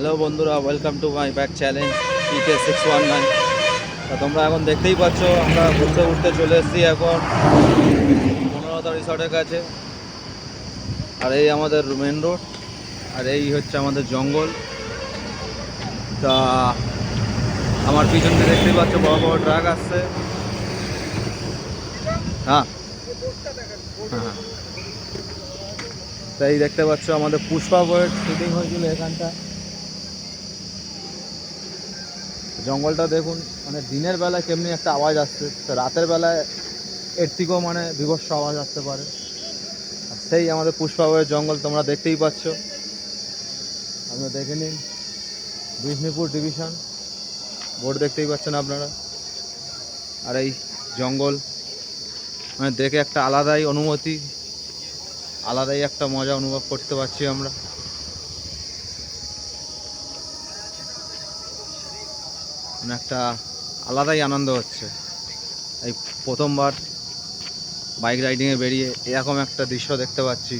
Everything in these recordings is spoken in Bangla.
হ্যালো বন্ধুরা, welcome to my back challenge PK619। তা তোমরা এখন দেখতেই পাচ্ছ আমরা ঘুরতে ঘুরতে চলে এসেছি এখন বনলতা রিসর্টের কাছে। আর এই আমাদের মেন রোড, আর এই হচ্ছে আমাদের জঙ্গল। তা আমার পিছনে দেখতেই পাচ্ছ বড় বড় ট্রাক আসছে। হ্যাঁ হ্যাঁ, তাই দেখতে পাচ্ছ আমাদের পুষ্পা বইয়ের শুটিং হয়েছিল এখানটা। জঙ্গলটা দেখুন, মানে দিনের বেলায় কেমনি একটা আওয়াজ আসছে, তো রাতের বেলায় এর থেকেও মানে বিভৎস আওয়াজ আসতে পারে। আর সেই আমাদের পুষ্পা বইয়ের জঙ্গল তোমরা দেখতেই পাচ্ছ। আপনারা দেখে নিন, বিষ্ণুপুর ডিভিশন বোর্ড দেখতেই পাচ্ছেন আপনারা। আর এই জঙ্গল মানে দেখে একটা আলাদাই অনুভূতি, আলাদাই একটা মজা অনুভব করতে পারছি আমরা। মানে একটা আলাদাই আনন্দ হচ্ছে এই প্রথমবার বাইক রাইডিংয়ে বেরিয়ে এরকম একটা দৃশ্য দেখতে পাচ্ছি।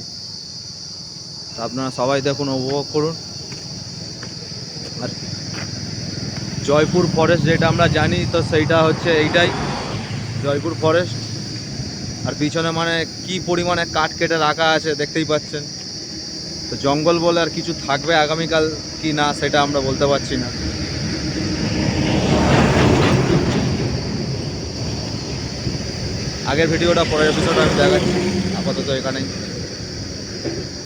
তা আপনারা সবাই দেখুন, উপভোগ করুন। আর জয়পুর ফরেস্ট যেটা আমরা জানি, তো সেইটা হচ্ছে এইটাই জয়পুর ফরেস্ট। আর পিছনে মানে কি পরিমাণে কাঠ কেটে রাখা আছে দেখতেই পাচ্ছেন। তো জঙ্গল বলে আর কিছু থাকবে আগামীকাল কি না সেটা আমরা বলতে পারছি না। আগের ভিডিওটা পরের এপিসোডে আমি দেখাচ্ছি, আপাতত এখানেই।